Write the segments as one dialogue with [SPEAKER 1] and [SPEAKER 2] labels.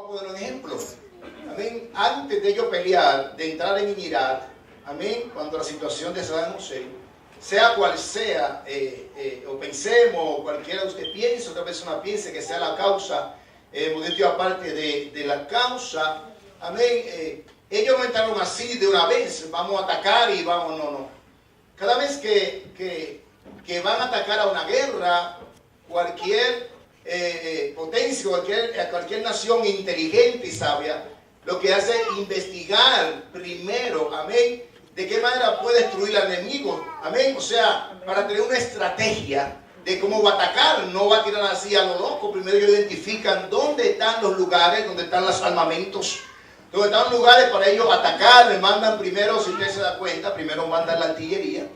[SPEAKER 1] Vamos a poner un ejemplo. Amén. Antes de yo pelear, de entrar en Irak, amén, cuando la situación de Saddam Hussein, sea cual sea, o pensemos, o cualquiera de ustedes piense, otra persona piense que sea la causa, modestia aparte de la causa, amén, ellos no entraron así de una vez, vamos a atacar y vamos, no. Cada vez que van a atacar a una guerra, cualquier potencia, cualquier nación inteligente y sabia, lo que hace es investigar primero, amén, de qué manera puede destruir al enemigo, amén, o sea, para tener una estrategia de cómo va a atacar, no va a tirar así a lo loco. Primero ellos identifican dónde están los lugares, dónde están los armamentos, dónde están los lugares para ellos atacar. Le mandan primero, si usted se da cuenta, primero mandan la artillería,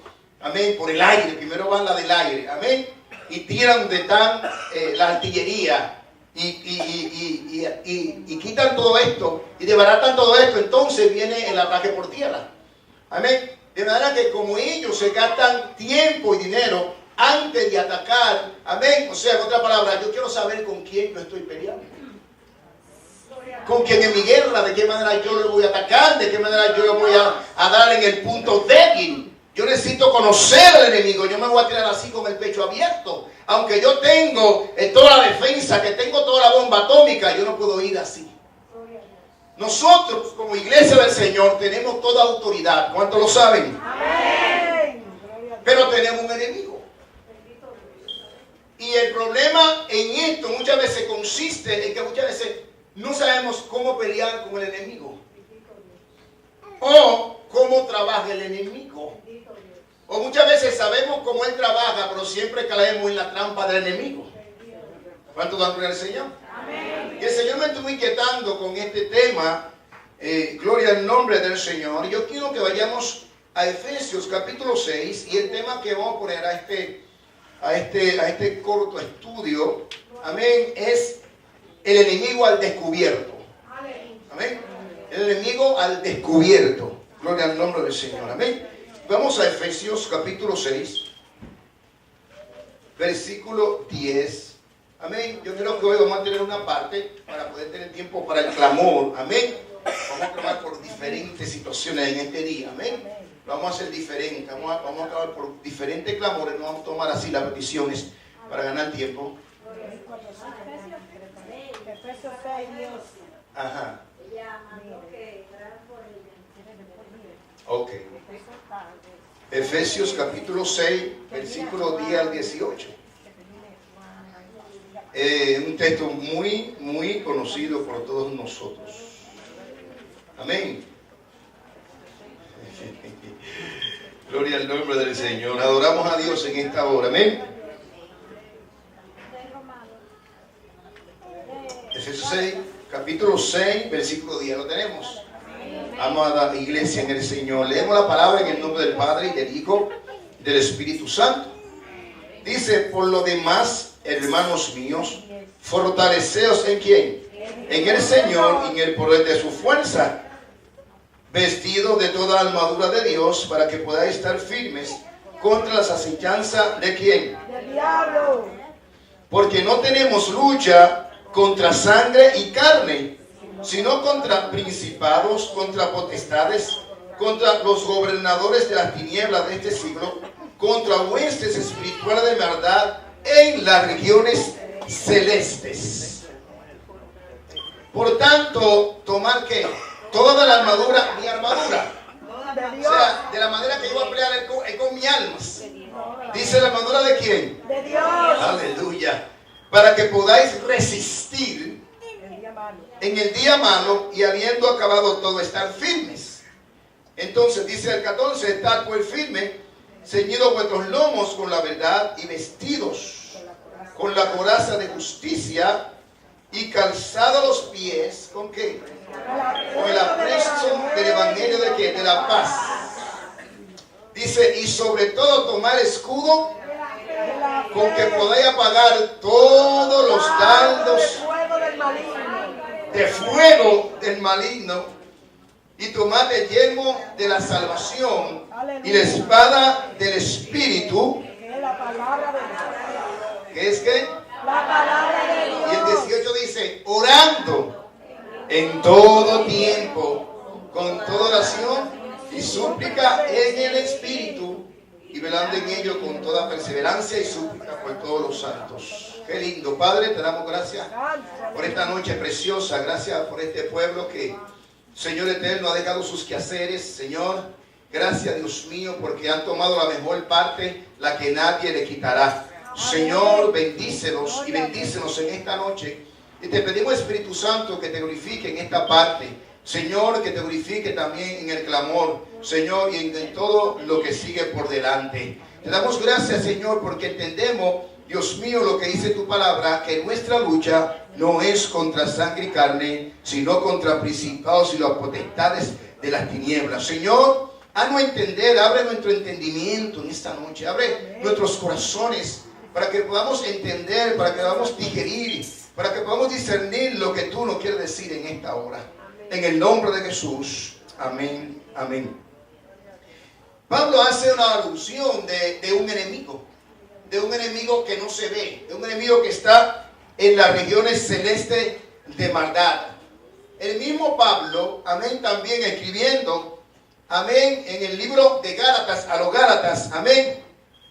[SPEAKER 1] amén, por el aire, primero van la del aire, amén, y tiran donde están la artillería. Y quitan todo esto y desbaratan todo esto. Entonces viene el ataque por tierra, amén. De manera que como ellos se gastan tiempo y dinero antes de atacar, amén, o sea, en otra palabra, yo quiero saber con quién yo estoy peleando, con quién en mi guerra, de qué manera yo le voy a atacar, de qué manera yo le voy a dar en el punto débil. Yo necesito conocer al enemigo. Yo me voy a tirar así con el pecho abierto. Aunque yo tengo toda la defensa, que tengo toda la bomba atómica, yo no puedo ir así. Nosotros, como iglesia del Señor, tenemos toda autoridad. ¿Cuántos lo saben? Amén. Pero tenemos un enemigo. Y el problema en esto muchas veces consiste en que muchas veces no sabemos cómo pelear con el enemigo. O cómo trabaja el enemigo. O muchas veces sabemos cómo él trabaja, pero siempre caemos en la trampa del enemigo. ¿Cuánto dan gloria al Señor? Amén. Y el Señor me estuvo inquietando con este tema. Gloria al nombre del Señor. Yo quiero que vayamos a Efesios capítulo 6. Y el tema que vamos a poner a este corto estudio, amén, es el enemigo al descubierto. Amén. El enemigo al descubierto. Gloria al nombre del Señor. Amén. Vamos a Efesios capítulo 6, versículo 10. Amén. Yo creo que hoy vamos a tener una parte para poder tener tiempo para el clamor. Amén. Vamos a clamar por diferentes situaciones en este día. Amén. Lo vamos a hacer diferente. Vamos a clamar por diferentes clamores. No vamos a tomar así las peticiones para ganar tiempo.
[SPEAKER 2] Efesios 6, Dios.
[SPEAKER 1] Ajá.
[SPEAKER 3] Ella mandó que orar por ella.
[SPEAKER 1] Ok. Efesios capítulo 6, versículo 10 al 18. Un texto muy conocido por todos nosotros. Amén. Gloria al nombre del Señor. Adoramos a Dios en esta hora. Amén. Efesios 6, capítulo 6, versículo 10. ¿Lo tenemos? Amada iglesia en el Señor, leemos la palabra en el nombre del Padre y del Hijo y del Espíritu Santo. Dice: por lo demás, hermanos míos, fortaleceos en ¿quién? En el Señor y en el poder de su fuerza, vestidos de toda la armadura de Dios, para que podáis estar firmes contra las acechanzas de ¿quién?
[SPEAKER 2] Del diablo.
[SPEAKER 1] Porque no tenemos lucha contra sangre y carne, sino contra principados, contra potestades, contra los gobernadores de las tinieblas de este siglo, contra huestes espirituales de maldad en las regiones celestes. Por tanto, tomar ¿qué? Toda la armadura, mi armadura. O sea, de la manera que yo voy a pelear es con mi alma. Dice la armadura de ¿quién?
[SPEAKER 2] De Dios.
[SPEAKER 1] Aleluya. Para que podáis resistir en el día malo y habiendo acabado todo, estar firmes. Entonces dice el 14: estar pues firme, ceñidos vuestros lomos con la verdad y vestidos con la coraza de justicia y calzados los pies, ¿con qué? Con el apresto del evangelio de ¿qué? De la paz. Dice: y sobre todo tomar escudo con que podáis apagar todos los dardos de fuego del maligno, y tomar el yelmo de la salvación y la espada del Espíritu, que es que
[SPEAKER 2] La palabra de Dios.
[SPEAKER 1] y el 18 dice: orando en todo tiempo, con toda oración y súplica en el Espíritu, y velando en ello con toda perseverancia y súplica por todos los santos. Qué lindo. Padre, te damos gracias por esta noche preciosa. Gracias por este pueblo que, Señor eterno, ha dejado sus quehaceres. Señor, gracias, Dios mío, porque han tomado la mejor parte, la que nadie le quitará. Señor, bendícenos y bendícenos en esta noche. Y te pedimos, Espíritu Santo, que te glorifique en esta parte. Señor, que te glorifique también en el clamor, Señor, y en todo lo que sigue por delante. Te damos gracias, Señor, porque entendemos, Dios mío, lo que dice tu palabra, que nuestra lucha no es contra sangre y carne, sino contra principados y las potestades de las tinieblas. Señor, haznos entender, abre nuestro entendimiento en esta noche, abre nuestros corazones para que podamos entender, para que podamos digerir, para que podamos discernir lo que tú nos quieres decir en esta hora. En el nombre de Jesús. Amén. Amén. Pablo hace una alusión de un enemigo. De un enemigo que no se ve. De un enemigo que está en las regiones celestes de maldad. El mismo Pablo, amén, también escribiendo, amén, en el libro de Gálatas, a los Gálatas, amén,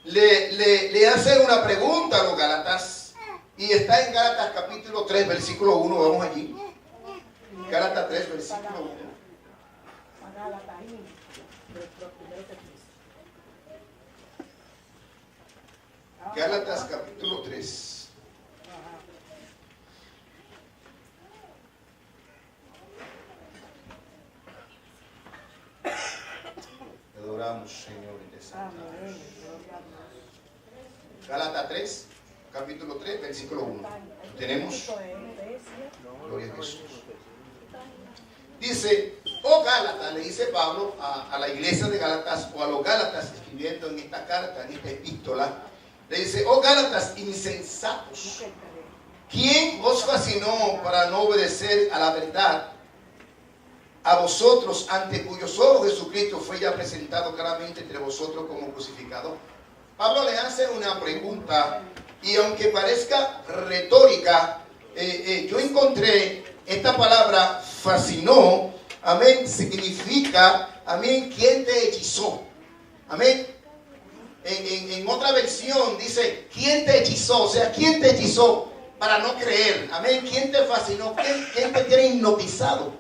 [SPEAKER 1] le hace una pregunta a los Gálatas. Y está en Gálatas capítulo 3, versículo 1. Vamos allí. Gálatas 3, versículo 1. Gálatas capítulo 3. Te adoramos, Señor, y te exaltamos. Gálatas 3, capítulo 3, versículo 1. ¿Tenemos? Gloria a Jesús. Dice, oh Gálatas, le dice Pablo a la iglesia de Gálatas, o a los Gálatas, escribiendo en esta carta, en esta epístola, le dice, oh Gálatas insensatos, ¿quién os fascinó para no obedecer a la verdad? A vosotros, ante cuyos ojos Jesucristo fue ya presentado claramente entre vosotros como crucificado. Pablo le hace una pregunta, y aunque parezca retórica, yo encontré esta palabra fascinó, amén, significa, amén, ¿quién te hechizó? Amén. En otra versión dice, ¿quién te hechizó? O sea, ¿quién te hechizó para no creer? Amén. ¿Quién te fascinó? ¿Quién te tiene hipnotizado?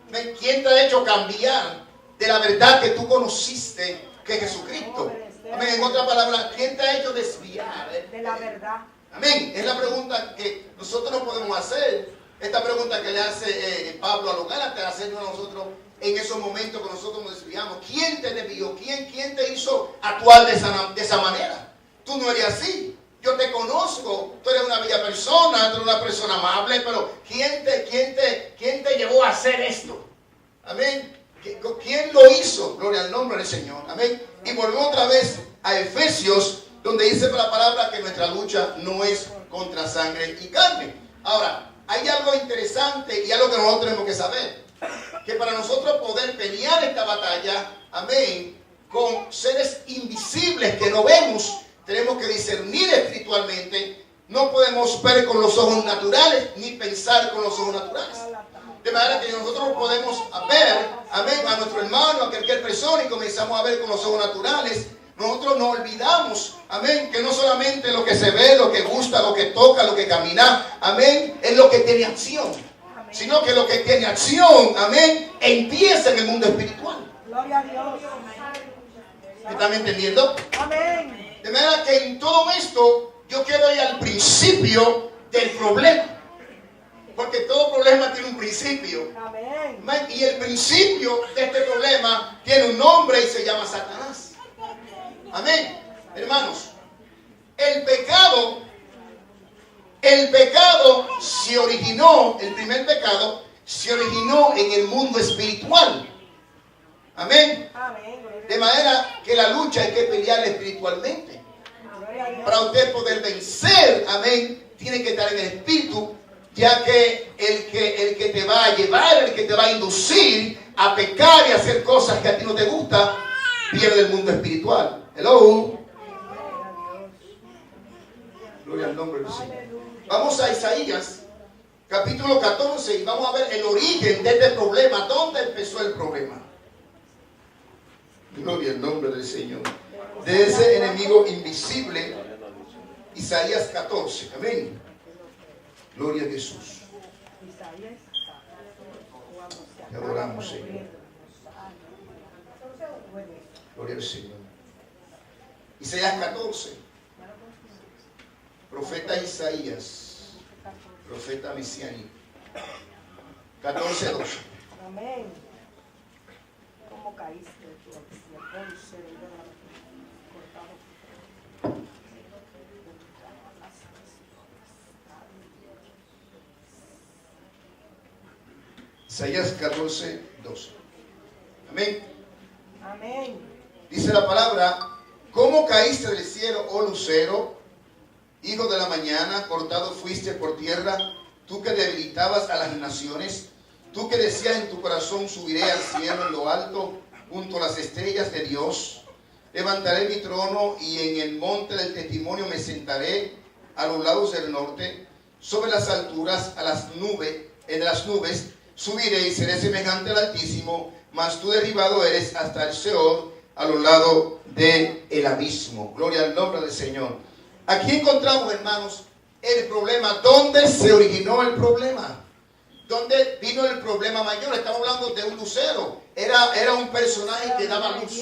[SPEAKER 1] Amén. ¿Quién te ha hecho cambiar de la verdad que tú conociste, que es Jesucristo? Amén. En otra palabra, ¿quién te ha hecho desviar
[SPEAKER 2] de la verdad?
[SPEAKER 1] Amén. Es la pregunta que nosotros no podemos hacer. Esta pregunta que le hace Pablo a los Gálatas, hacernos a nosotros en esos momentos que nosotros nos desviamos. ¿Quién te desvió? ¿Quién te hizo actuar de esa manera? Tú no eres así. Yo te conozco. Tú eres una bella persona, tú eres una persona amable, pero ¿quién te llevó a hacer esto? Amén. ¿Quién lo hizo? Gloria al nombre del Señor. Amén. Y volvemos otra vez a Efesios, donde dice la palabra que nuestra lucha no es contra sangre y carne. Ahora, hay algo interesante y algo que nosotros tenemos que saber. Que para nosotros poder pelear esta batalla, amén, con seres invisibles que no vemos, tenemos que discernir espiritualmente. No podemos ver con los ojos naturales, ni pensar con los ojos naturales. De manera que nosotros podemos ver, amén, a nuestro hermano, a cualquier persona, y comenzamos a ver con los ojos naturales. Nosotros no olvidamos, amén, que no solamente lo que se ve, lo que gusta, lo que toca, lo que camina, amén, es lo que tiene acción. Amén. Sino que lo que tiene acción, amén, empieza en el mundo espiritual.
[SPEAKER 2] Gloria a Dios.
[SPEAKER 1] ¿Me están entendiendo?
[SPEAKER 2] Amén.
[SPEAKER 1] De manera que en todo esto, yo quiero ir al principio del problema. Porque todo problema tiene un principio.
[SPEAKER 2] Amén.
[SPEAKER 1] Y el principio de este problema tiene un nombre y se llama Satanás. Amén. Hermanos, el pecado se originó, el primer pecado se originó en el mundo espiritual. Amén. De manera que la lucha hay que pelear espiritualmente. Para usted poder vencer, amén, tiene que estar en el espíritu, ya que el que te va a llevar, el que te va a inducir a pecar y a hacer cosas que a ti no te gustan, pierde el mundo espiritual. Hello. Gloria al nombre del Señor. Vamos a Isaías, capítulo 14, y vamos a ver el origen de este problema. ¿Dónde empezó el problema? Gloria al nombre del Señor. De ese enemigo invisible, Isaías 14. Amén. Gloria a Jesús. Te adoramos, Señor. Gloria al Señor. Isaías 14. Profeta Isaías. Profeta mesiánico. 14, 12.
[SPEAKER 2] Amén. ¿Cómo caíste?
[SPEAKER 1] Isaías 14, 12. Amén.
[SPEAKER 2] Amén.
[SPEAKER 1] Dice la palabra: ¿cómo caíste del cielo, oh lucero, hijo de la mañana? Cortado fuiste por tierra, tú que debilitabas a las naciones, tú que decías en tu corazón: subiré al cielo en lo alto, junto a las estrellas de Dios. Levantaré mi trono y en el monte del testimonio me sentaré a los lados del norte, sobre las alturas, a las nubes, en las nubes subiré y seré semejante al Altísimo, mas tú derribado eres hasta el Seol, a los lados del abismo. Gloria al nombre del Señor. Aquí encontramos, hermanos, el problema. ¿Dónde se originó el problema? ¿Dónde vino el problema mayor? Estamos hablando de un lucero. Era un personaje que daba luz.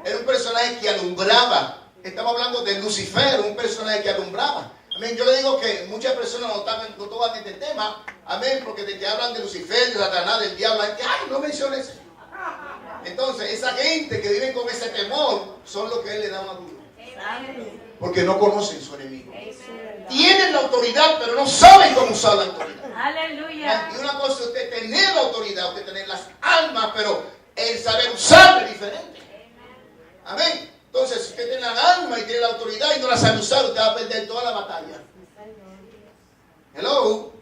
[SPEAKER 1] Era un personaje que alumbraba. Estamos hablando de Lucifer, un personaje que alumbraba. Amén. Yo le digo que muchas personas no tocan este tema. Amén. Porque de que hablan de Lucifer, de Satanás, del diablo, hay que, ay, no menciones. Entonces, esa gente que vive con ese temor son los que él le da más duro. Porque no conocen su enemigo. Tienen la autoridad, pero no saben cómo usar la autoridad.
[SPEAKER 3] Aleluya.
[SPEAKER 1] Y una cosa es usted tener la autoridad, usted tener las armas, pero el saber usarla es diferente. Amén. Entonces, si usted tiene la arma y tiene la autoridad y no la sabe usar, usted va a perder toda la batalla. Hello.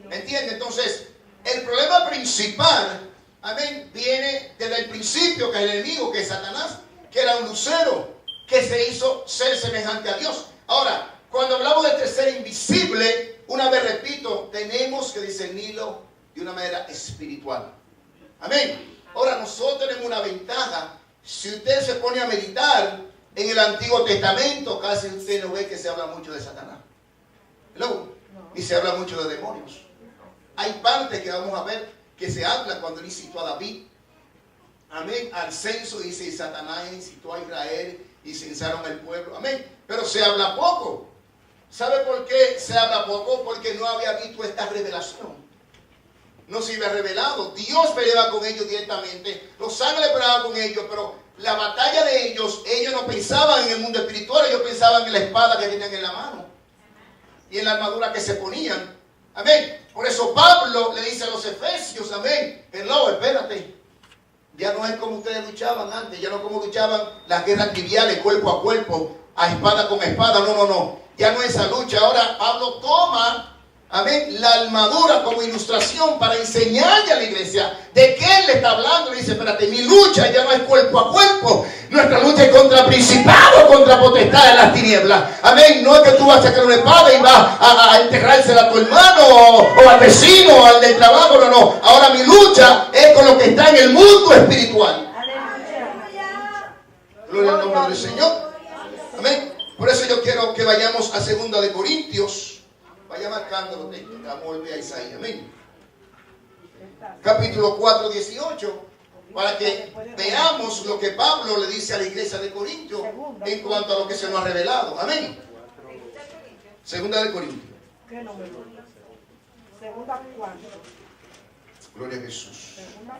[SPEAKER 1] ¿Me entiende? Entonces, el problema principal, amén, viene desde el principio, que es el enemigo, que es Satanás, que era un lucero, que se hizo ser semejante a Dios. Ahora, cuando hablamos de este ser invisible, una vez repito, tenemos que discernirlo de una manera espiritual. Amén. Ahora, nosotros tenemos una ventaja. Si usted se pone a meditar en el Antiguo Testamento, casi usted no ve que se habla mucho de Satanás. Hello. Y se habla mucho de demonios. Hay partes que vamos a ver que se habla cuando él incitó a David. Amén. Al censo, dice, y Satanás incitó a Israel y censaron al pueblo. Amén. Pero se habla poco. ¿Sabe por qué se habla poco? Porque no había visto esta revelación. No se había revelado. Dios peleaba con ellos directamente. Los ángeles peleaban con ellos, pero la batalla de ellos no pensaban en el mundo espiritual, ellos pensaban en la espada que tenían en la mano y en la armadura que se ponían. Amén. Por eso Pablo le dice a los efesios, amén, hello, espérate. Ya no es como ustedes luchaban antes, ya no como luchaban las guerras triviales, cuerpo a cuerpo, a espada con espada, no. Ya no es esa lucha. Ahora Pablo toma, amén, la armadura como ilustración para enseñarle a la iglesia de qué él le está hablando. Le dice, espérate, mi lucha ya no es cuerpo a cuerpo. Nuestra lucha es contra principados, contra potestades en las tinieblas. Amén. No es que tú vas a sacar una espada y vas a enterrársela a tu hermano o al vecino o al del trabajo. No. Ahora mi lucha es con lo que está en el mundo espiritual. Gloria al nombre del Señor. Amén. Por eso yo quiero que vayamos a 2 de Corintios. Vaya marcando lo que vamos a volver a Isaías. Amén. Capítulo 4, 18. Para que veamos lo que Pablo le dice a la iglesia de Corintios en cuanto a lo que se nos ha revelado. Amén. 2 de Corintios.
[SPEAKER 2] ¿Qué número? Segunda 4.
[SPEAKER 1] Gloria a Jesús.
[SPEAKER 2] Segunda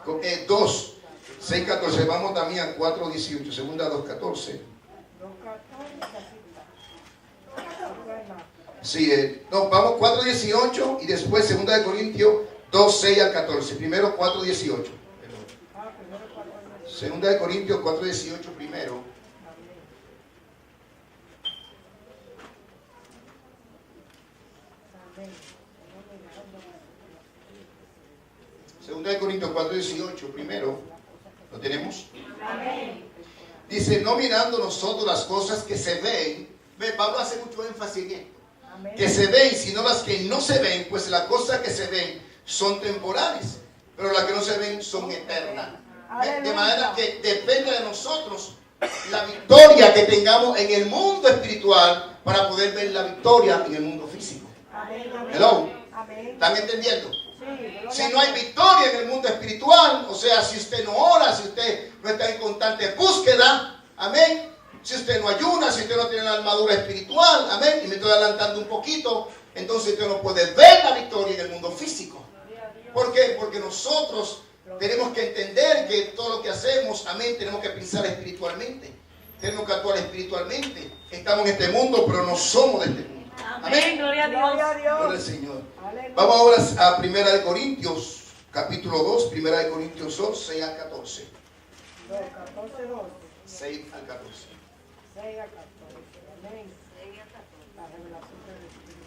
[SPEAKER 2] 4.
[SPEAKER 1] 2, 6, 14. Vamos también a 4, 18. Segunda 2, 14.
[SPEAKER 2] 2, 14.
[SPEAKER 1] Sí, no, vamos 4, 18 y después 2 de Corintios 2, 6 al 14. Primero 4, 18. 2 de Corintios 4, 18 primero. Segunda de Corintios 4, 18 primero. ¿Lo tenemos?
[SPEAKER 2] Amén.
[SPEAKER 1] Dice, no mirando nosotros las cosas que se ven. Ve, Pablo hace mucho énfasis en esto.
[SPEAKER 2] Amén.
[SPEAKER 1] que se ven, sino las que no se ven, pues las cosas que se ven son temporales, pero las que no se ven son eternas. De manera que depende de nosotros la victoria que tengamos en el mundo espiritual para poder ver la victoria en el mundo físico.
[SPEAKER 2] Amén.
[SPEAKER 1] Hello.
[SPEAKER 2] Amén.
[SPEAKER 1] ¿Están entendiendo?
[SPEAKER 2] Sí, gloria
[SPEAKER 1] Si
[SPEAKER 2] a
[SPEAKER 1] no hay
[SPEAKER 2] Dios.
[SPEAKER 1] victoria en el mundo espiritual, o sea, si usted no ora, si usted no está en constante búsqueda, amén. Si usted no ayuna, si usted no tiene la armadura espiritual, amén. Y me estoy adelantando un poquito, entonces usted no puede ver la victoria en el mundo físico. ¿Por qué? Porque nosotros tenemos que entender que todo lo que hacemos, amén, tenemos que pensar espiritualmente. Tenemos que actuar espiritualmente. Estamos en este mundo, pero no somos de este mundo. Amén.
[SPEAKER 3] Gloria a
[SPEAKER 2] Gloria a
[SPEAKER 3] Dios.
[SPEAKER 1] Gloria al
[SPEAKER 2] Dios.
[SPEAKER 1] Señor.
[SPEAKER 2] Aleluya.
[SPEAKER 1] Vamos ahora a 1 de Corintios, capítulo 2, 1 de Corintios 2, 6 al 14.
[SPEAKER 2] 14, 12.
[SPEAKER 1] 6 al 14.
[SPEAKER 2] 6 a 14. Amén. La revelación del Espíritu.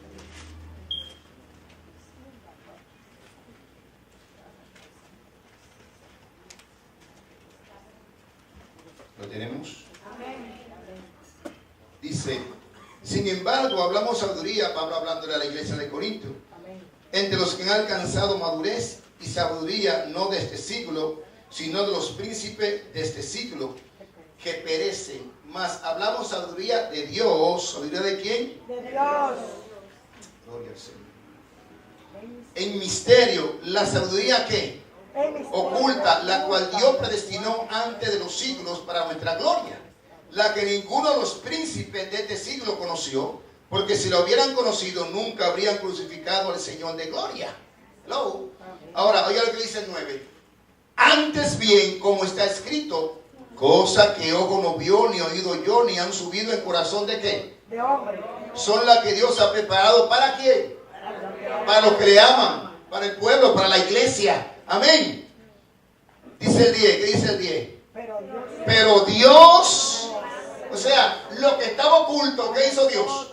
[SPEAKER 1] ¿Lo tenemos?
[SPEAKER 2] Amén.
[SPEAKER 1] Dice, sin embargo, hablamos sabiduría, Pablo hablándole a la iglesia de Corinto,
[SPEAKER 2] Amén.
[SPEAKER 1] entre los que han alcanzado madurez y sabiduría no de este siglo, sino de los príncipes de este siglo, que perecen. Mas hablamos sabiduría de Dios. ¿Sabiduría de quién?
[SPEAKER 2] De Dios.
[SPEAKER 1] Gloria al Señor. En misterio, la sabiduría que oculta, la cual Dios predestinó antes de los siglos para nuestra gloria, la que ninguno de los príncipes de este siglo conoció, porque si la hubieran conocido nunca habrían crucificado al Señor de gloria. Hello. Ahora, oiga lo que dice el 9. Antes bien, como está escrito, cosa que ojo no vio, ni oído yo, ni han subido en corazón de qué,
[SPEAKER 2] De hombre.
[SPEAKER 1] son las que Dios ha preparado para quién, para los que le aman, para el pueblo, para la iglesia. Amén. Dice el 10, ¿qué dice el 10?
[SPEAKER 2] Pero Dios.
[SPEAKER 1] Pero Dios, o sea, lo que estaba oculto, ¿qué hizo Dios?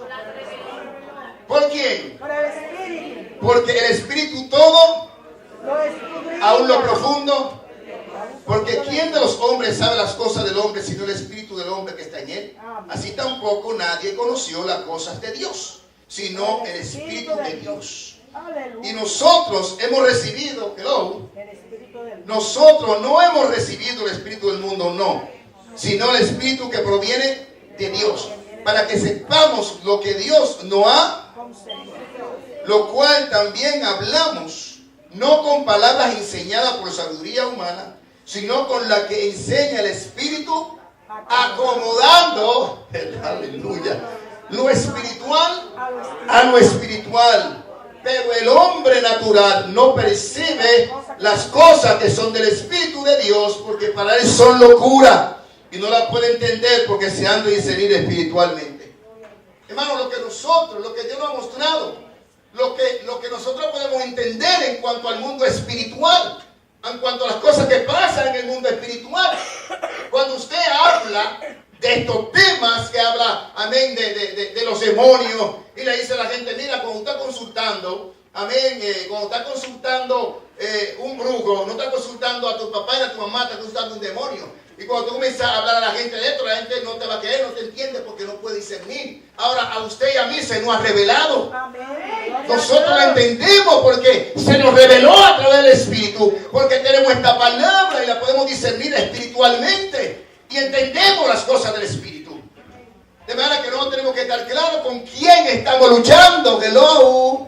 [SPEAKER 1] ¿Por quién?
[SPEAKER 2] Por el Espíritu.
[SPEAKER 1] Porque el Espíritu todo,
[SPEAKER 2] Lo escudriña.
[SPEAKER 1] aún lo profundo. Porque ¿quién de los hombres sabe las cosas del hombre sino el Espíritu del hombre que está en él? Así tampoco nadie conoció las cosas de Dios, sino el Espíritu de Dios.
[SPEAKER 2] Aleluya.
[SPEAKER 1] Y nosotros hemos recibido, hello,
[SPEAKER 2] El Espíritu del
[SPEAKER 1] nosotros no hemos recibido el Espíritu del mundo, no, sino el Espíritu que proviene de Dios, para que sepamos lo que Dios nos ha,
[SPEAKER 2] concedido.
[SPEAKER 1] lo cual también hablamos, no con palabras enseñadas por sabiduría humana, sino con la que enseña el Espíritu, acomodando, aleluya, lo espiritual a lo espiritual. Pero el hombre natural no percibe las cosas que son del Espíritu de Dios, porque para él son locura y no la puede entender porque se han de discernir espiritualmente. Hermano, lo que Dios nos ha mostrado, lo que nosotros podemos entender en cuanto al mundo espiritual, en cuanto a las cosas que pasan en el mundo espiritual. Cuando usted habla de estos temas que habla, amén, de los demonios, y le dice a la gente, mira, cuando está consultando, amén, cuando está consultando un brujo, no está consultando a tu papá y a tu mamá, está consultando un demonio. Y cuando tú comienzas a hablar a la gente de esto, la gente no te va a creer, no te entiende porque no puede discernir. Ahora a usted y a mí se nos ha revelado.
[SPEAKER 2] Amén.
[SPEAKER 1] Nosotros lo entendemos porque se nos reveló a través del Espíritu, porque tenemos esta palabra y la podemos discernir espiritualmente y entendemos las cosas del Espíritu. De manera que no tenemos que estar claros con quién estamos luchando. Hello.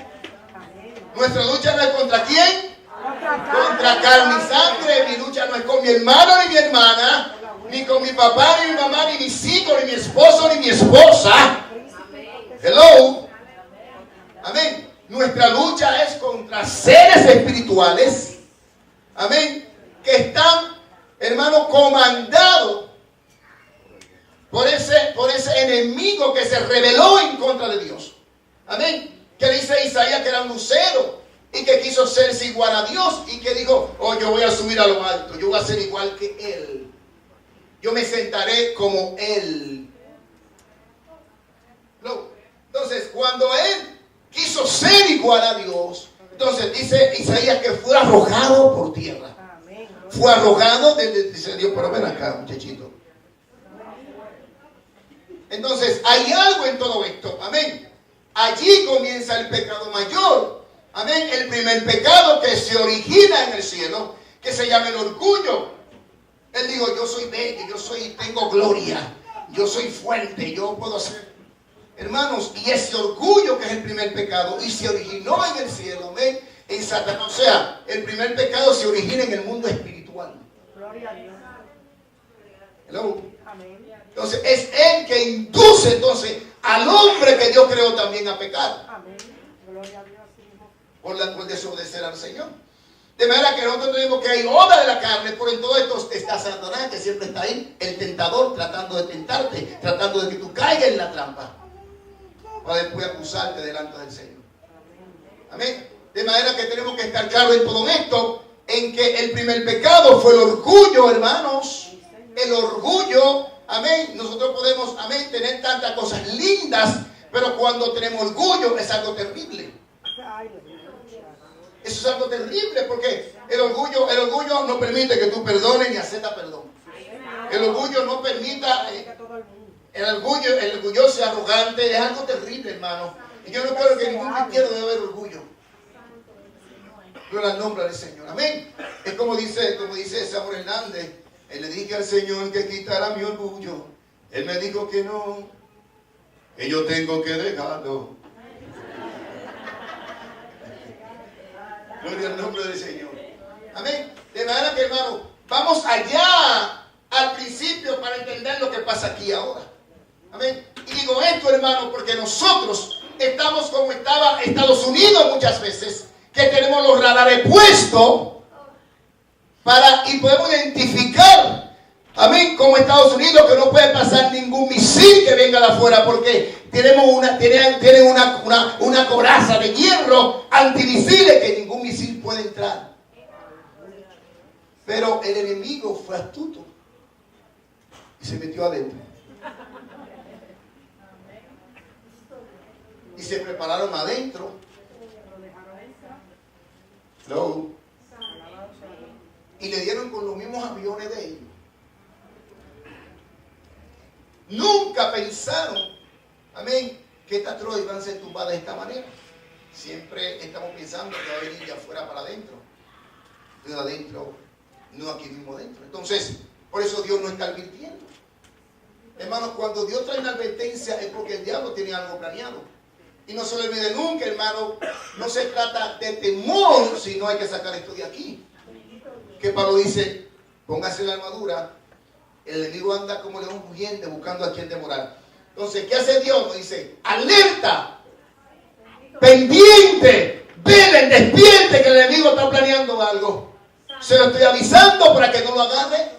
[SPEAKER 1] Nuestra lucha no es contra quién, contra carne y sangre. Mi lucha no es con mi hermano ni mi hermana, ni con mi papá ni mi mamá, ni mis hijos, ni mi esposo ni mi esposa. Hello. Amén. Nuestra lucha es contra seres espirituales, amén, que están, hermano, comandados por ese enemigo que se rebeló en contra de Dios. Amén. Que dice Isaías que era un lucero y que quiso serse igual a Dios y que dijo, oh, yo voy a subir a lo alto, yo voy a ser igual que Él. Yo me sentaré como Él. No. Entonces, cuando Él quiso ser igual a Dios, entonces dice Isaías que fue arrojado por tierra. Fue arrojado, dice Dios, pero ven acá, muchachito. Entonces, hay algo en todo esto, amén, allí comienza el pecado mayor. Amén. El primer pecado que se origina en el cielo, que se llama el orgullo. Él dijo, yo soy bello, tengo gloria, yo soy fuerte, yo puedo hacer. Hermanos, y ese orgullo que es el primer pecado, y se originó en el cielo, amén, en Satanás. O sea, el primer pecado se origina en el mundo espiritual.
[SPEAKER 2] Gloria a Dios.
[SPEAKER 1] Hello.
[SPEAKER 2] Amén.
[SPEAKER 1] Entonces, es él que induce entonces al hombre que Dios creó también a pecar.
[SPEAKER 2] Amén. Gloria a Dios, hijo.
[SPEAKER 1] Por desobedecer al Señor. De manera que nosotros tenemos que hay obra de la carne, por en todo esto está Satanás, que siempre está ahí, el tentador, tratando de tentarte, tratando de que tú caigas en la trampa, para después acusarte delante del Señor. Amén. De manera que tenemos que estar claros en todo esto, en que el primer pecado fue el orgullo, hermanos. El orgullo, amén. Nosotros podemos, amén, tener tantas cosas lindas, pero cuando tenemos orgullo es algo terrible.
[SPEAKER 2] Ay,
[SPEAKER 1] Eso es algo terrible porque el orgullo no permite que tú perdones ni aceptas perdón. El orgullo no permita, el orgulloso y arrogante es algo terrible, hermano. Y yo no creo que ningún cristiano debe haber orgullo. Gloria al nombre del Señor. Amén. Es como dice Samuel Hernández. Le dije al Señor que quitara mi orgullo. Él me dijo que no, que yo tengo que dejarlo. Gloria al nombre del Señor. Amén. De manera que, hermano, vamos allá al principio para entender lo que pasa aquí ahora. Amén. Y digo esto, hermano, porque nosotros estamos como estaba Estados Unidos muchas veces, que tenemos los radares puestos y podemos identificar, amén, como Estados Unidos, que no puede pasar ningún misil que venga de afuera, porque tienen una coraza de hierro antimisiles que ningún misil puede entrar. Pero el enemigo fue astuto y se metió adentro. Y se prepararon adentro. Hello. Y le dieron con los mismos aviones de ellos. Nunca pensaron, amén, que estas tropas iban a ser tumbadas de esta manera. Siempre estamos pensando que va a venir de afuera para adentro. De adentro, no aquí mismo dentro. Entonces, por eso Dios no está advirtiendo. Hermanos, cuando Dios trae una advertencia es porque el diablo tiene algo planeado. Y no se le olvide nunca, hermano, no se trata de temor, sino hay que sacar esto de aquí. Que Pablo dice, póngase la armadura, el enemigo anda como león rugiente buscando a quien devorar. Entonces, ¿qué hace Dios? Nos dice, alerta, pendiente, velen, despierte que el enemigo está planeando algo. Se lo estoy avisando para que no lo agarre.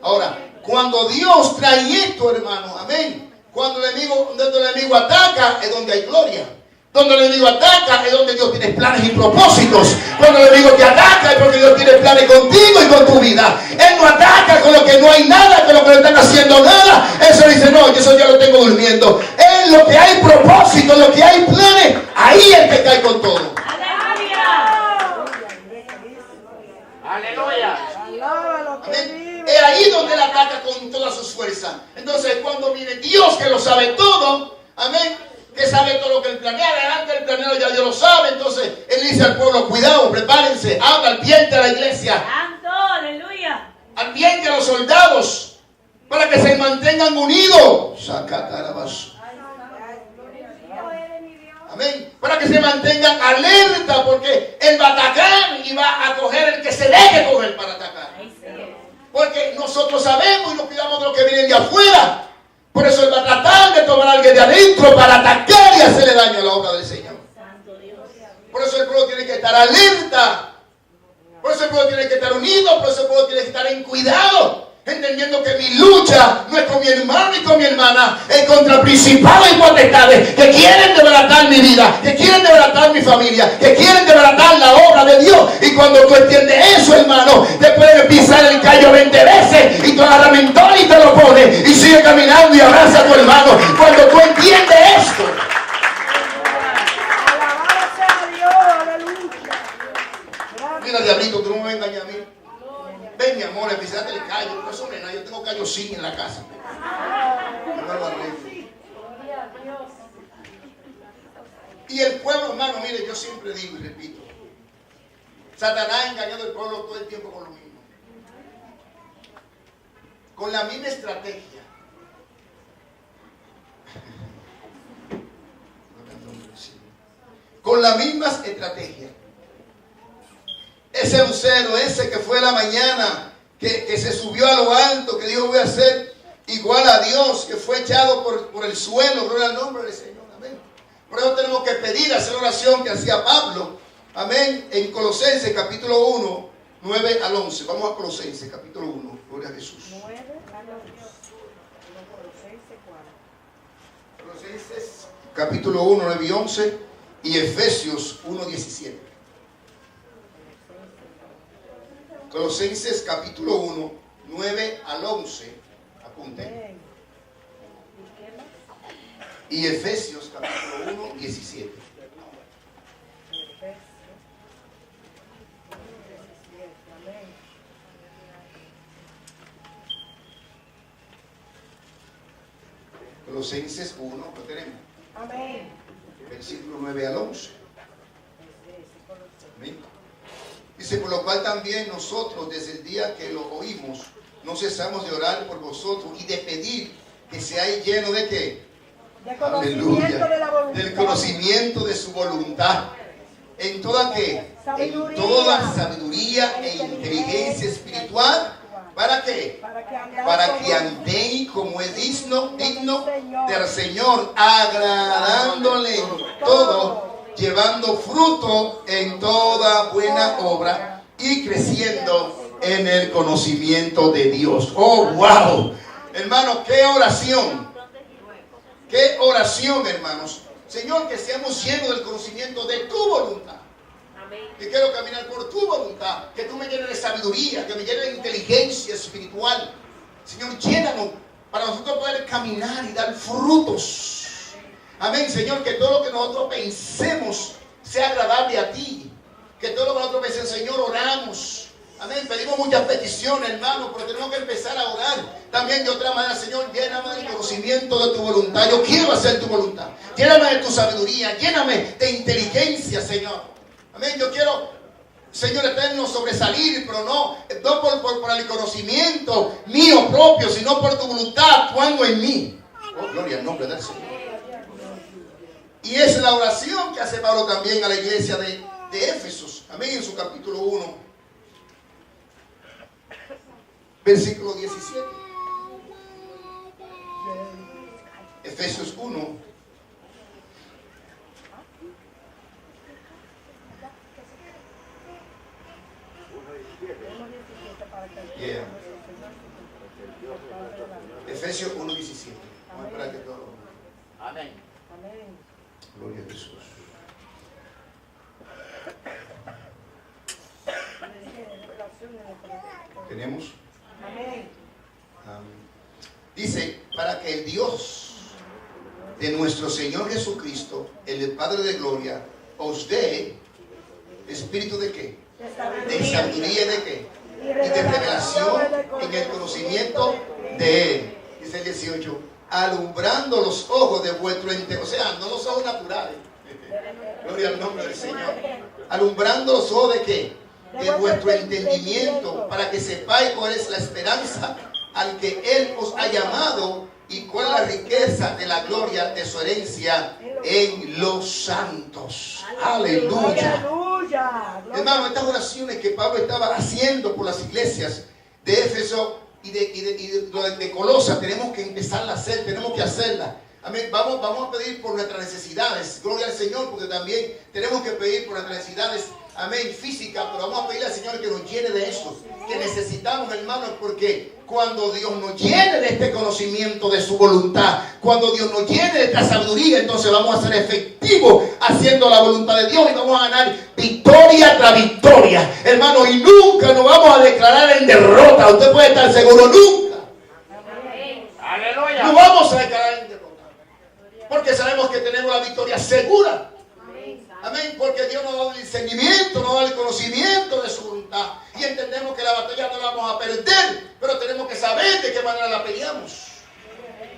[SPEAKER 1] Ahora, cuando Dios trae esto, hermano, amén. Cuando el enemigo ataca es donde hay gloria. Donde el enemigo ataca es donde Dios tiene planes y propósitos. Cuando el enemigo te ataca es porque Dios tiene planes contigo y con tu vida. Él no ataca con lo que no hay nada, con lo que no están haciendo nada. Eso dice, no, yo eso ya lo tengo durmiendo. En lo que hay propósito, lo que hay planes, ahí es que cae con todo.
[SPEAKER 4] Aleluya.
[SPEAKER 1] Amén. Es ahí donde él ataca con todas sus fuerzas. Entonces, cuando viene Dios que lo sabe todo, amén, que sabe todo lo que él planea, delante del planeo ya Dios lo sabe. Entonces, él dice al pueblo, cuidado, prepárense, habla, advierte a la iglesia.
[SPEAKER 3] Santo, aleluya.
[SPEAKER 1] Advierte a los soldados para que se mantengan unidos. Amén. Para que se mantengan alerta, porque él va a atacar y va a coger el que se deje coger para atacar. Porque nosotros sabemos y nos cuidamos de lo que vienen de afuera. Por eso él va a tratar de tomar a alguien de adentro para atacar y hacerle daño a la obra del Señor. Por eso el pueblo tiene que estar alerta. Por eso el pueblo tiene que estar unido. Por eso el pueblo tiene que estar en cuidado. Entendiendo que mi lucha no es con mi hermano ni con mi hermana, es contra principales y potestades que quieren desbaratar mi vida, que quieren desbaratar mi familia, que quieren desbaratar la obra de Dios. Y cuando tú entiendes eso, hermano, te puedes pisar el callo 20 veces y tú agarras mentol y te lo pones y sigue caminando y abraza a tu hermano. Cuando tú entiendes esto.
[SPEAKER 2] Alabado sea Dios, aleluya.
[SPEAKER 1] Mira, diablito, tú no me engañas a mí. Ven, mi amor, pisate el callo. No, eso no es nada. Yo tengo callo sin en la casa. No lo arreglo. Y el pueblo, hermano, mire, yo siempre digo y repito, Satanás ha engañado al pueblo todo el tiempo con lo mismo. Con la misma estrategia. Con las mismas estrategias. Ese lucero, ese que fue la mañana, que se subió a lo alto, que dijo voy a ser igual a Dios, que fue echado por el suelo, gloria al nombre del Señor, amén. Por eso tenemos que pedir, hacer oración que hacía Pablo, amén, en Colosenses capítulo 1, 9 al 11. Vamos a Colosenses capítulo 1, gloria a Jesús.
[SPEAKER 2] 9 al 11.
[SPEAKER 1] Colosenses capítulo 1, 9 y 11 y Efesios 1, 17. Colosenses capítulo 1, 9 al 11. Apunten. Y Efesios capítulo 1, 17. Colosenses 1, lo tenemos.
[SPEAKER 2] Amén.
[SPEAKER 1] Versículo 9 al 11. Amén. Dice, por lo cual también nosotros desde el día que lo oímos, no cesamos de orar por vosotros y de pedir que seáis llenos de qué?
[SPEAKER 2] De conocimiento de la voluntad.
[SPEAKER 1] Del conocimiento de su voluntad. ¿En toda qué?
[SPEAKER 2] Sabiduría.
[SPEAKER 1] En toda sabiduría e inteligencia espiritual. ¿Para qué? Para que andéis como es digno del Señor, agradándole en todo, llevando fruto en toda buena obra y creciendo en el conocimiento de Dios. ¡Oh, wow! Hermanos, qué oración. Qué oración, hermanos. Señor, que seamos llenos del conocimiento de tu voluntad. Que quiero caminar por tu voluntad. Que tú me llenes de sabiduría, que me llenes de inteligencia espiritual. Señor, llénanos para nosotros poder caminar y dar frutos. Amén, Señor, que todo lo que nosotros pensemos sea agradable a ti. Que todo lo que nosotros pensemos, Señor, oramos. Amén, pedimos muchas peticiones, hermano, pero tenemos que empezar a orar. También de otra manera, Señor, lléname del conocimiento de tu voluntad. Yo quiero hacer tu voluntad. Lléname de tu sabiduría, lléname de inteligencia, Señor. Amén, yo quiero, Señor eterno, sobresalir, pero no por el conocimiento mío propio, sino por tu voluntad actuando en mí. Oh, gloria al nombre del Señor. Y es la oración que hace Pablo también a la iglesia de Éfesos. Amén, en su capítulo 1, versículo 17. Efesios 1. Yeah. Efesios 1:17. Vamos a esperar que todo.
[SPEAKER 4] Amén.
[SPEAKER 2] Amén.
[SPEAKER 1] Gloria a Jesús. ¿Tenemos?
[SPEAKER 2] Amén.
[SPEAKER 1] Dice, para que el Dios de nuestro Señor Jesucristo, el Padre de gloria, os dé espíritu de qué? De sabiduría y de qué? Y de revelación en el conocimiento de Él. Dice el 18, alumbrando los ojos de vuestro entendimiento. O sea, no los ojos naturales. Gloria al nombre del Señor. Alumbrando los ojos de qué? De vuestro entendimiento, para que sepáis cuál es la esperanza al que Él os ha llamado y cuál es la riqueza de la gloria de su herencia en los santos. Aleluya. Hermano, estas oraciones que Pablo estaba haciendo por las iglesias de Éfeso y de Colosa, tenemos que empezar a hacer, tenemos que hacerlas. Amén. Vamos a pedir por nuestras necesidades. Gloria al Señor, porque también tenemos que pedir por nuestras necesidades, amén, físicas, pero vamos a pedirle al Señor que nos llene de eso, que necesitamos, hermanos, porque cuando Dios nos llene de este conocimiento de su voluntad, cuando Dios nos llene de esta sabiduría, entonces vamos a ser efectivos haciendo la voluntad de Dios y vamos a ganar victoria tras victoria, hermano, y nunca nos vamos a declarar en derrota. Usted puede estar seguro, nunca.
[SPEAKER 4] Aleluya.
[SPEAKER 1] No vamos a declarar en derrota, porque sabemos que tenemos la victoria segura. Amén, porque Dios nos da el discernimiento, nos da el conocimiento de su voluntad. Y entendemos que la batalla no la vamos a perder, pero tenemos que saber de qué manera la peleamos.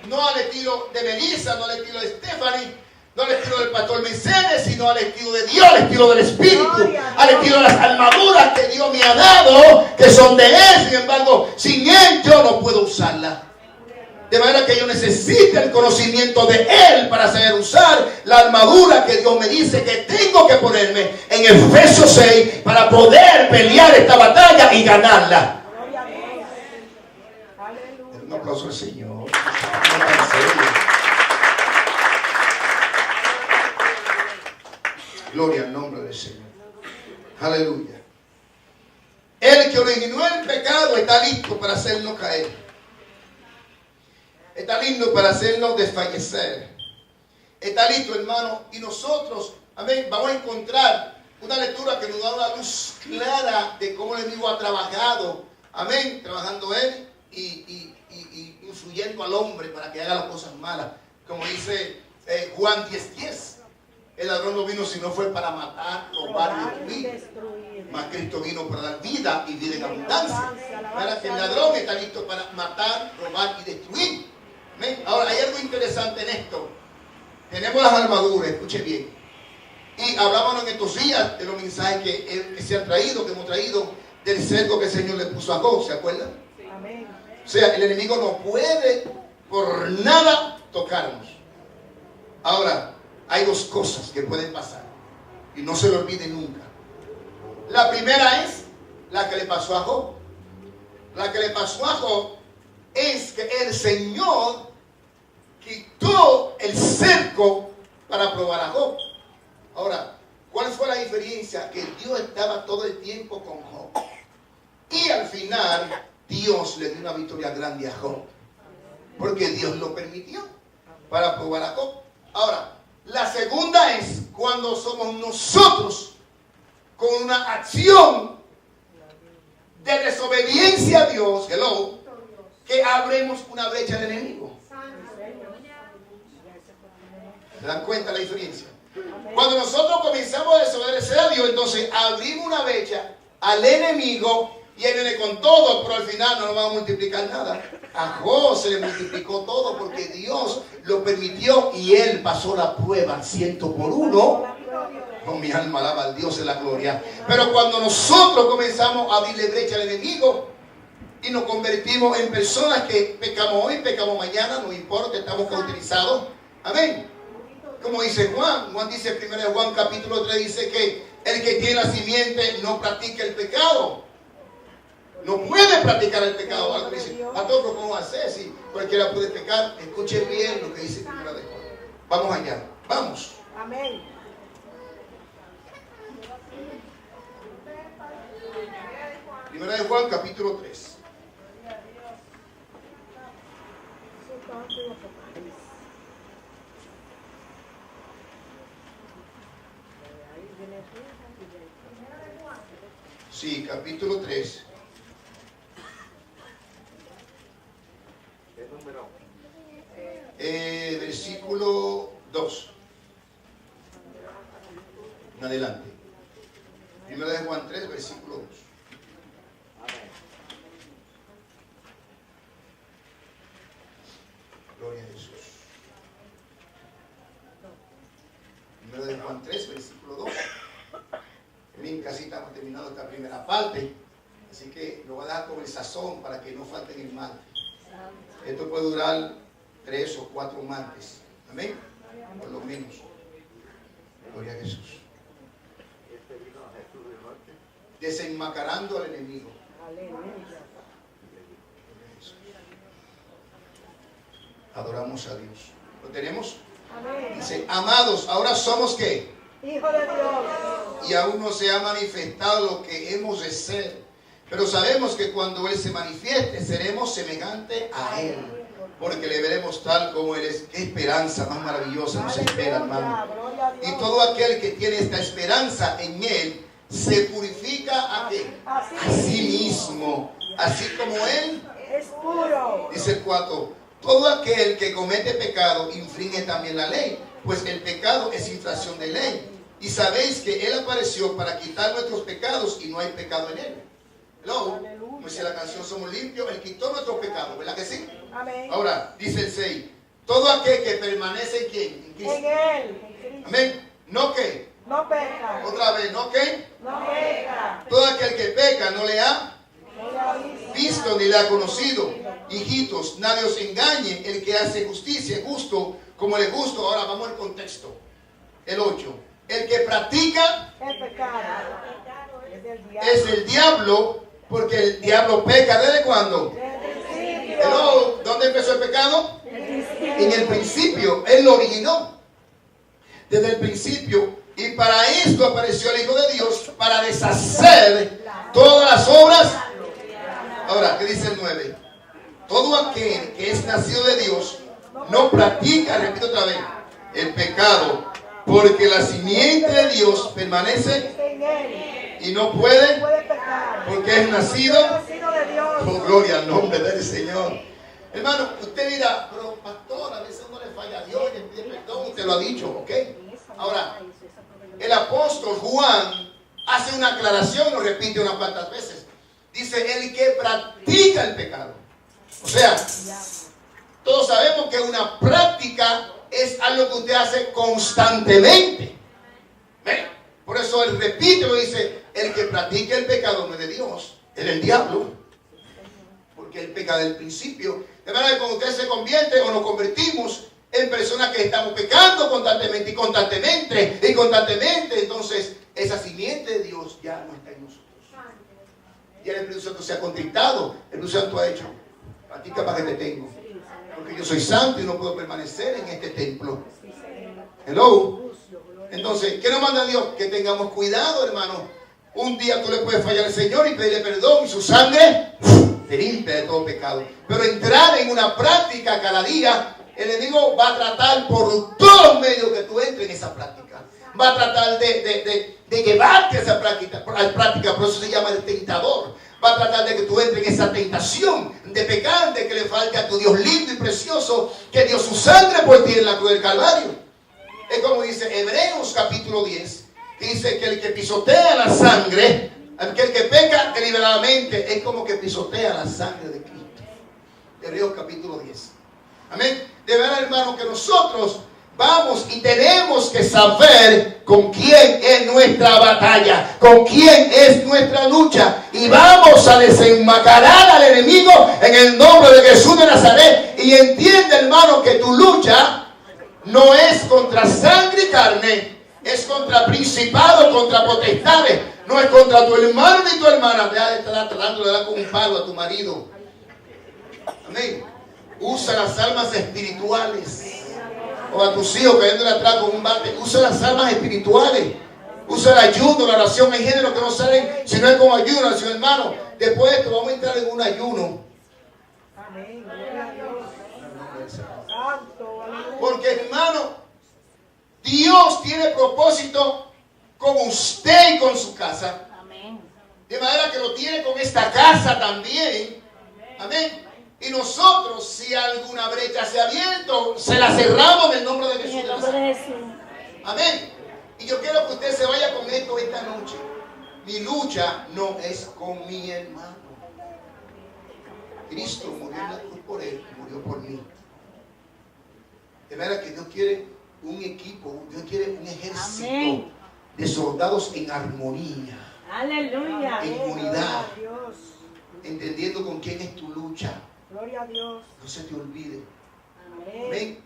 [SPEAKER 1] No al estilo de Melissa, no al estilo de Stephanie, No al estilo del pastor Mercedes, sino al estilo de Dios, al estilo del Espíritu, al estilo de las armaduras que Dios me ha dado, que son de Él. Sin embargo, sin Él yo no puedo usarla. De manera que yo necesito el conocimiento de Él para saber usar la armadura que Dios me dice que tengo que ponerme en Efesios 6 para poder pelear esta batalla y ganarla. Un aplauso al Señor. Gloria al nombre del Señor. Aleluya. El que originó el pecado está listo para hacernos caer. Está listo para hacernos desfallecer. Está listo, hermano. Y nosotros, amén, vamos a encontrar una lectura que nos da una luz clara de cómo el enemigo ha trabajado. Amén. Trabajando él y influyendo al hombre para que haga las cosas malas. Como dice Juan 10:10. El ladrón no vino sino fue para matar, robar y destruir. Mas Cristo vino para dar vida y vida en abundancia. Para que el ladrón está listo para matar, robar y destruir. ¿Ven? Ahora hay algo interesante en esto. Tenemos las armaduras, escuche bien. Y hablábamos en estos días de los mensajes que se han traído, que hemos traído del cerco que el Señor le puso a Job, ¿se acuerdan? Amén. O sea, el enemigo no puede por nada tocarnos. Ahora, hay dos cosas que pueden pasar y no se lo olviden nunca. La primera es la que le pasó a Job. La que le pasó a Job es que el Señor quitó el cerco para probar a Job. Ahora, ¿cuál fue la diferencia? Que Dios estaba todo el tiempo con Job. Y al final, Dios le dio una victoria grande a Job. Porque Dios lo permitió para probar a Job. Ahora, la segunda es cuando somos nosotros con una acción de desobediencia a Dios, hello, que abrimos una brecha al enemigo. ¿Se dan cuenta la diferencia? Cuando nosotros comenzamos a desobedecer a Dios, entonces abrimos una brecha al enemigo y él viene con todo, pero al final no nos va a multiplicar nada. A Job se le multiplicó todo porque Dios lo permitió y él pasó la prueba 100 por 1. Oh, mi alma alaba al Dios de la gloria. Pero cuando nosotros comenzamos a abrirle brecha al enemigo y nos convertimos en personas que pecamos hoy, pecamos mañana, no importa, estamos cauterizados. Amén. Como dice Juan, Juan dice en 1 Juan capítulo 3, dice que el que tiene la simiente no practica el pecado. No puede practicar el pecado. Algo dice, pastor, ¿cómo hacer si cualquiera puede pecar? Escuche bien lo que dice 1 Juan. Vamos allá, vamos.
[SPEAKER 2] Amén.
[SPEAKER 1] 1 Juan capítulo 3. Sí, capítulo 3.
[SPEAKER 4] ¿Qué número?
[SPEAKER 1] Versículo 2. En adelante. 1 Juan 3, versículo 2.
[SPEAKER 4] Amén.
[SPEAKER 1] Gloria a Jesús. 1 Juan 3, versículo 2. Bien, casi estamos terminando esta primera parte. Así que lo voy a dejar con el sazón para que no falten el martes. Esto puede durar 3 o 4 martes. Amén. Por lo menos. Gloria a Jesús. Desenmascarando al enemigo. Adoramos a Dios. ¿Lo tenemos? Dice, amados, ahora somos ¿qué?
[SPEAKER 2] Hijo de Dios.
[SPEAKER 1] Y aún no se ha manifestado lo que hemos de ser. Pero sabemos que cuando Él se manifieste, seremos semejantes a Él. Porque le veremos tal como Él es. Qué esperanza más maravillosa nos espera, hermano. Y todo aquel que tiene esta esperanza en Él, se purifica ¿a qué? A sí mismo. Así como Él
[SPEAKER 2] es puro.
[SPEAKER 1] Dice el 4. Todo aquel que comete pecado infringe también la ley. Pues el pecado es infracción de ley. Y sabéis que Él apareció para quitar nuestros pecados y no hay pecado en Él. Hello. Como dice la canción, somos limpios. Él quitó nuestros pecados, ¿verdad que sí?
[SPEAKER 2] Amén.
[SPEAKER 1] Ahora, dice el 6. Todo aquel que permanece en quién? En Cristo.
[SPEAKER 2] En Él, en Cristo.
[SPEAKER 1] Amén. ¿No qué?
[SPEAKER 2] No peca.
[SPEAKER 1] Otra vez, ¿no qué?
[SPEAKER 2] No peca.
[SPEAKER 1] Todo aquel que peca no le ha
[SPEAKER 2] No le ha visto.
[SPEAKER 1] visto ni le ha conocido. Hijitos, nadie os engañe. El que hace justicia es justo como le gusta. Ahora vamos al contexto. El 8. El que practica
[SPEAKER 2] El pecado es del diablo.
[SPEAKER 1] es el diablo, porque el diablo peca. ¿Desde cuándo?
[SPEAKER 2] Desde el principio.
[SPEAKER 1] Hello, ¿dónde empezó el pecado?
[SPEAKER 2] El principio.
[SPEAKER 1] En el principio. Él lo originó. Desde el principio. Y para esto apareció el Hijo de Dios, para deshacer todas las obras. Ahora, ¿qué dice el 9? Todo aquel que es nacido de Dios no practica, repito otra vez, el pecado, porque la simiente de Dios permanece
[SPEAKER 2] En Él.
[SPEAKER 1] y no puede,
[SPEAKER 2] Puede pecar.
[SPEAKER 1] porque es nacido.
[SPEAKER 2] Nacido de Dios.
[SPEAKER 1] Oh, gloria al nombre del Señor. Hermano, usted dirá, pero pastor, a veces uno le falla a Dios y le pide perdón. Usted lo ha dicho, ¿ok? Ahora, el apóstol Juan hace una aclaración, lo repite unas cuantas veces. Dice, el que practica el pecado. O sea, todos sabemos que una práctica es algo que usted hace constantemente. ¿Ven? Por eso él repite, lo dice, el que practica el pecado no es de Dios, es del diablo. Porque él peca del principio. De manera que cuando usted se convierte o nos convertimos en personas que estamos pecando constantemente y constantemente y constantemente, entonces esa simiente de Dios ya no está en nosotros. Ya el Espíritu Santo se ha contristado. El Espíritu Santo ha hecho, practica para que te tengo. Porque yo soy santo y no puedo permanecer en este templo. Hello. Entonces, ¿qué nos manda Dios? Que tengamos cuidado, hermano. Un día tú le puedes fallar al Señor y pedirle perdón y su sangre te limpia de todo pecado. Pero entrar en una práctica cada día, el enemigo va a tratar por todos los medios que tú entres en esa práctica. Va a tratar de llevarte a esa práctica, por eso se llama el tentador. Va a tratar de que tú entres en esa tentación de pecar, de que le falte a tu Dios lindo y precioso, que dio su sangre por ti en la cruz del Calvario. Es como dice Hebreos capítulo 10, que dice que el que pisotea la sangre, aquel que peca deliberadamente, es como que pisotea la sangre de Cristo. Hebreos capítulo 10. Amén. De verdad, hermano, que nosotros vamos y tenemos que saber con quién es nuestra batalla, con quién es nuestra lucha. Y vamos a desenmascarar al enemigo en el nombre de Jesús de Nazaret. Y entiende, hermano, que tu lucha no es contra sangre y carne, es contra principados, contra potestades. No es contra tu hermano ni tu hermana. Deja de estar tratando de dar con un palo a tu marido. Amén. Usa las armas espirituales. O a tus hijos cayéndole atrás con un bate. Usa las armas espirituales. Usa el ayuno, la oración. Hay géneros que no salen si no es con ayuno, sino hermano. Después de esto vamos a entrar en un ayuno.
[SPEAKER 2] Amén. Gloria a Dios. Santo, aleluya.
[SPEAKER 1] Porque hermano, Dios tiene propósito con usted y con su casa.
[SPEAKER 3] Amén.
[SPEAKER 1] De manera que lo tiene con esta casa también. Amén. Y nosotros, si alguna brecha se ha abierto, se la cerramos en el nombre de
[SPEAKER 3] En
[SPEAKER 1] Jesús.
[SPEAKER 3] el nombre de Jesús.
[SPEAKER 1] Amén. Y yo quiero que usted se vaya con esto esta noche. Mi lucha no es con mi hermano. Cristo murió en la cruz por él, murió por mí. De manera que Dios quiere un equipo, Dios quiere un ejército
[SPEAKER 3] Amén.
[SPEAKER 1] de soldados en armonía,
[SPEAKER 3] Aleluya.
[SPEAKER 1] en
[SPEAKER 2] Gloria
[SPEAKER 1] unidad,
[SPEAKER 2] a Dios.
[SPEAKER 1] entendiendo con quién es tu lucha.
[SPEAKER 2] Gloria a Dios.
[SPEAKER 1] No se te olvide.
[SPEAKER 2] Amén.
[SPEAKER 1] Amén.